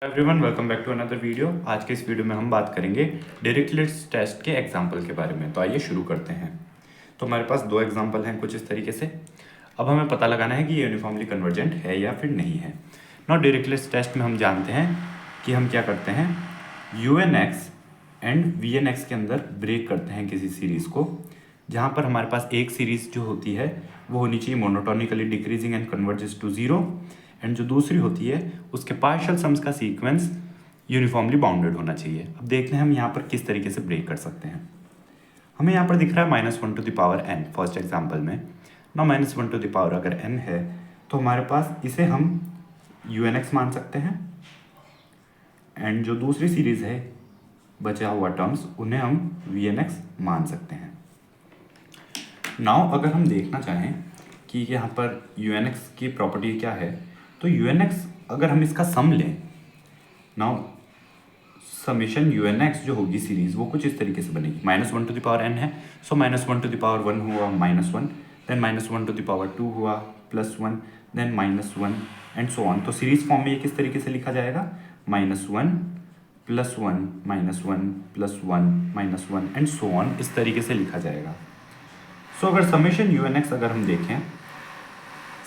Everyone welcome back to another video. आज के इस वीडियो में हम बात करेंगे डिरिचलेट टेस्ट के एग्जाम्पल के बारे में। तो आइए शुरू करते हैं। तो हमारे पास दो एग्जाम्पल हैं कुछ इस तरीके से। अब हमें पता लगाना है कि ये यूनिफॉर्मली कन्वर्जेंट है या फिर नहीं है। नाउ डिरिचलेट टेस्ट में हम जानते हैं कि हम क्या करते हैं, UNX एंड VNX के अंदर ब्रेक करते हैं किसी सीरीज़ को, जहाँ पर हमारे पास एक सीरीज़ जो होती है वो होनी चाहिए monotonically decreasing and converges to zero, and जो दूसरी होती है उसके पार्शियल सम्स का सीक्वेंस यूनिफॉर्मली बाउंडेड होना चाहिए। अब देखते हैं हम यहाँ पर किस तरीके से ब्रेक कर सकते हैं। हमें यहाँ पर दिख रहा है -1 to the power n first example में। ना -1 टू द पावर अगर n है तो हमारे पास इसे हम UNX मान सकते हैं, एंड जो दूसरी सीरीज़ है बचा हुआ टर्म्स उन्हें हम VNX मान सकते हैं। नाउ अगर हम देखना चाहें कि यहाँ पर UNX की प्रॉपर्टी क्या है, तो UNX अगर हम इसका सम लें, नाउ समेशन UNX जो होगी सीरीज वो कुछ इस तरीके से बनेगी। -1 टू द पावर n है, सो -1 टू द पावर 1 हुआ -1, देन -1 टू द पावर 2 हुआ +1, देन -1 एंड सो ऑन। तो सीरीज फॉर्म में ये किस तरीके से लिखा जाएगा, -1 +1 -1 +1 -1 एंड सो ऑन, इस तरीके से लिखा जाएगा। सो अगर समेशन UNX अगर हम देखें,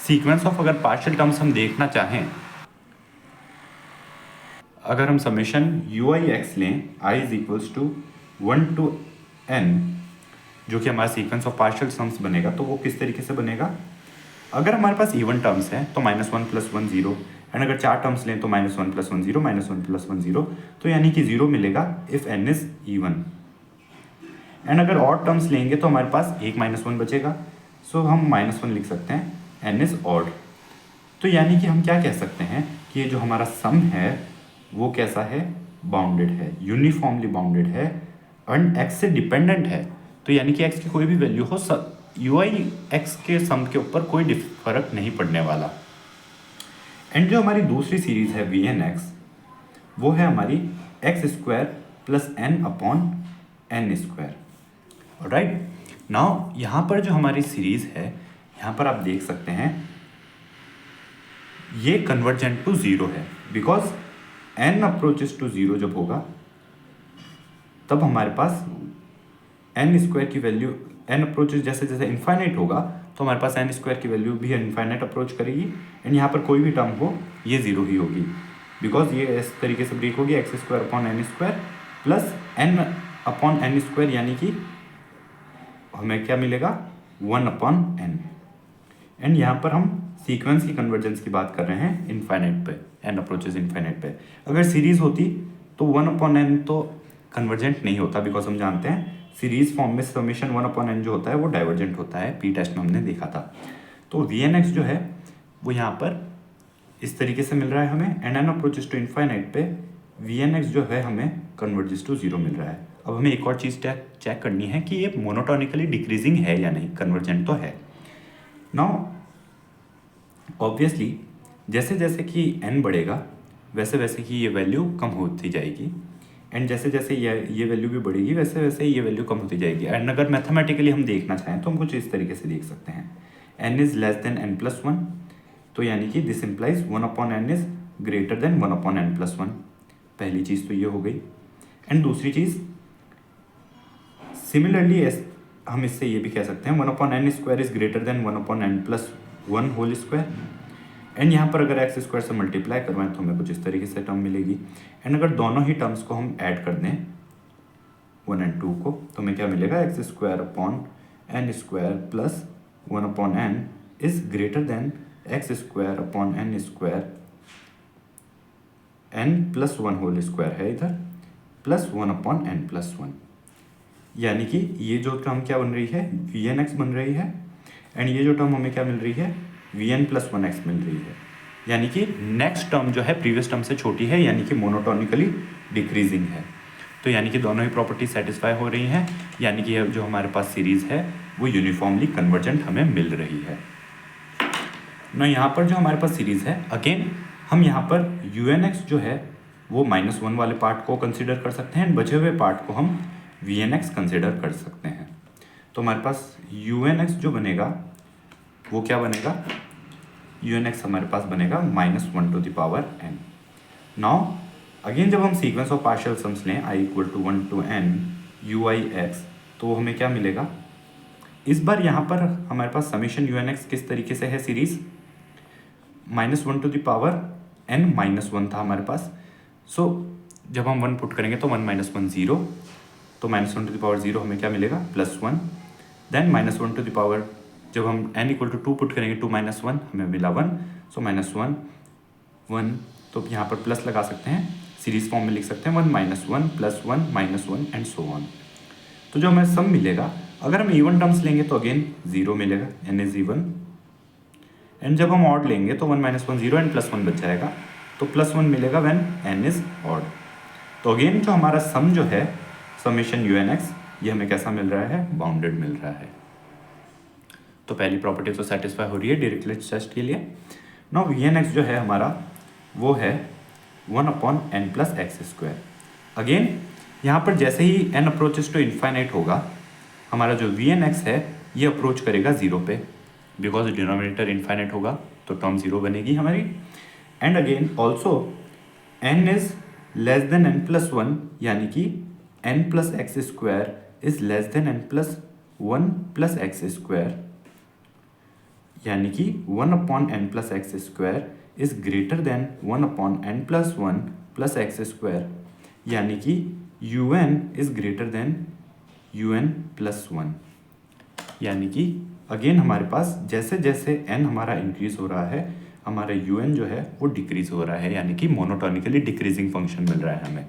सीक्वेंस ऑफ अगर पार्शियल टर्म्स हम देखना चाहें, अगर हम समेशन UIX लें I is equals to 1 to n, जो कि हमारा सीक्वेंस ऑफ पार्शियल टर्म्स बनेगा, तो वो किस तरीके से बनेगा। अगर हमारे पास इवन टर्म्स हैं तो -1 + 1 0, एंड अगर चार टर्म्स लें तो -1 + 1 0 -1 + 1 0, तो यानी कि 0 मिलेगा if n is even. And अगर ऑड टर्म्स लेंगे तो हमारे पास एक -1 बचेगा, सो हम -1 लिख सकते हैं, n इज ऑड। तो यानी कि हम क्या कह सकते हैं कि ये जो हमारा सम है वो कैसा है, बाउंडेड है, यूनिफॉर्मली बाउंडेड है, एंड x से डिपेंडेंट है। तो यानी कि x की कोई भी वैल्यू हो, UIX के सम के ऊपर कोई फर्क नहीं पड़ने वाला। एंड जो हमारी दूसरी सीरीज है VNX, वो है हमारी x² + n/n²। ऑलराइट, नाउ यहाँ पर जो हमारी सीरीज है, यहाँ पर आप देख सकते हैं ये कन्वर्जेंट टू जीरो है, because n approaches to zero जब होगा तब हमारे पास n² की वैल्यू, n अप्रोचेस जैसे जैसे इन्फाइनाइट होगा तो हमारे पास n² की वैल्यू भी इन्फाइनाइट अप्रोच करेगी, एंड यहाँ पर कोई भी टर्म हो ये जीरो ही होगी, बिकॉज ये इस तरीके से ब्रेक होगी x² n² + n/n², यानी कि हमें क्या मिलेगा 1/n। एंड यहाँ पर हम सीक्वेंस की कन्वर्जेंस की बात कर रहे हैं इन्फाइनाइट पे, n अप्रोचेस इन्फाइनाइट पे। अगर सीरीज होती तो 1/n तो कन्वर्जेंट नहीं होता, बिकॉज हम जानते हैं सीरीज फॉर्म में समेशन 1/n जो होता है वो डाइवर्जेंट होता है, P टेस्ट में हमने देखा था। तो VNX जो है वो यहाँ पर इस तरीके से मिल रहा है हमें, and n approaches to infinite पे VNX जो है हमें कन्वर्जेस टू जीरो मिल रहा है। अब हमें एक और चीज़ चेक करनी है कि ये मोनोटोनिकली डिक्रीजिंग है या नहीं, कन्वर्जेंट तो है। नाउ ऑब्वियसली जैसे जैसे कि n बढ़ेगा वैसे वैसे कि ये वैल्यू कम होती जाएगी, एंड जैसे जैसे ये वैल्यू भी बढ़ेगी वैसे वैसे ये वैल्यू कम होती जाएगी। एंड अगर मैथमेटिकली हम देखना चाहें तो हम कुछ इस तरीके से देख सकते हैं, n is less than n+1, तो यानी कि this implies 1/n is greater than 1/n+1। पहली चीज़ तो ये हो गई। एंड दूसरी चीज़ सिमिलरली हम इससे ये भी कह सकते हैं 1/n² is greater than 1/n+1 whole square. And यहाँ पर अगर x² से मल्टीप्लाई करवाएं तो हमें कुछ इस तरीके से टर्म मिलेगी। एंड अगर दोनों ही टर्म्स को हम ऐड कर दें 1 और 2 को, तो हमें क्या मिलेगा, x² n² + 1/n is greater than x² n² n+1 whole square है इधर, +1/n+1। यानी कि ये जो टर्म क्या बन रही है, VNX बन रही है, एंड ये जो टर्म हमें क्या मिल रही है, VN+1x मिल रही है। यानी कि नेक्स्ट टर्म जो है प्रीवियस टर्म से छोटी है, यानी कि मोनोटोनिकली डिक्रीजिंग है। तो यानी कि दोनों ही प्रॉपर्टी सेटिस्फाई हो रही हैं, यानी कि जो हमारे पास सीरीज़ है वो यूनिफॉर्मली कन्वर्जेंट हमें मिल रही है ना। यहाँ पर जो हमारे पास सीरीज़ है, अगेन हम यहाँ पर UNX जो है वो -1 वाले पार्ट को कंसिडर कर सकते हैं, एंड बचे हुए पार्ट को हम VNX कंसिडर कर सकते हैं। तो हमारे पास UNX जो बनेगा वो क्या बनेगा, UNX हमारे पास बनेगा -1 to the power n। Now again जब हम सीक्वेंस ऑफ पार्शियल सम्स लें i equal to 1 to n ui(x), तो हमें क्या मिलेगा, इस बार यहाँ पर हमारे पास समेशन un(x) किस तरीके से है series, -1 to the power n-1 था हमारे पास। सो जब हम 1 पुट करेंगे तो 1 - 1 0, तो -1 to the power 0 हमें क्या मिलेगा, +1। देन -1 to the power, जब हम n इक्वल टू 2 पुट करेंगे 2 - 1 हमें मिला 1, सो -1 1, तो यहाँ पर प्लस लगा सकते हैं, सीरीज फॉर्म में लिख सकते हैं 1 - 1 +1 -1 एंड सो ऑन। तो जो हमें सम मिलेगा, अगर हम इवन टर्म्स लेंगे तो अगेन 0 मिलेगा, n इज इवन। एंड जब हम ऑड लेंगे तो 1 - 1 0 एंड +1 बच जाएगा, तो +1 मिलेगा व्हेन n इज ऑड। तो अगेन जो हमारा सम जो है समेशन un(x), ये हमें कैसा मिल रहा है, बाउंडेड मिल रहा है। तो पहली प्रॉपर्टी तो सेटिस्फाई हो रही है डिरिचलेट टेस्ट के लिए। नाउ vn(x) जो है हमारा वो है 1/n+x²। अगेन यहाँ पर जैसे ही n अप्रोचेस टू इन्फाइनाइट होगा, हमारा जो vn(x) है ये अप्रोच करेगा 0 पे, बिकॉज डिनोमिनेटर इन्फाइनाइट होगा तो टर्म 0 बनेगी हमारी। And again also n is less than n+1, यानी कि n+x² is less than n+1+x², यानी कि 1/n+x² is greater then 1/n+1+x², यानी कि un is greater then un+1। यानी कि अगेन हमारे पास जैसे जैसे n हमारा इंक्रीज हो रहा है, हमारा un जो है वो डिक्रीज हो रहा है, यानी कि मोनोटोनिकली डिक्रीजिंग फंक्शन मिल रहा है हमें।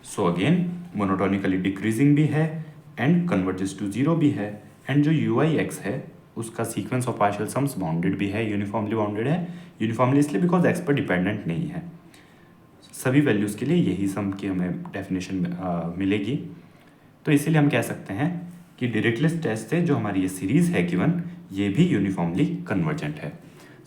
सो अगेन मोनोटोनिकली डिक्रीजिंग भी है एंड कन्वर्जेस टू 0 भी है, एंड जो ui(x) है उसका sequence of partial sums bounded भी है, यूनिफॉर्मली बाउंडेड है। यूनिफॉर्मली इसलिए बिकॉज x पर डिपेंडेंट नहीं है, सभी वैल्यूज़ के लिए यही सम की हमें डेफिनेशन मिलेगी। तो इसीलिए हम कह सकते हैं कि डिरिचलेट टेस्ट से जो हमारी ये सीरीज़ है गिवन, ये भी यूनिफॉर्मली कन्वर्जेंट है।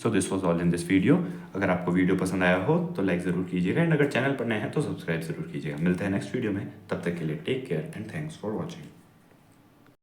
So this was all in this video. अगर आपको वीडियो पसंद आया हो तो लाइक ज़रूर कीजिएगा, एंड अगर चैनल पर नए हैं तो सब्सक्राइब ज़रूर कीजिएगा। मिलते हैं नेक्स्ट वीडियो में, तब तक के लिए take care and thanks for watching.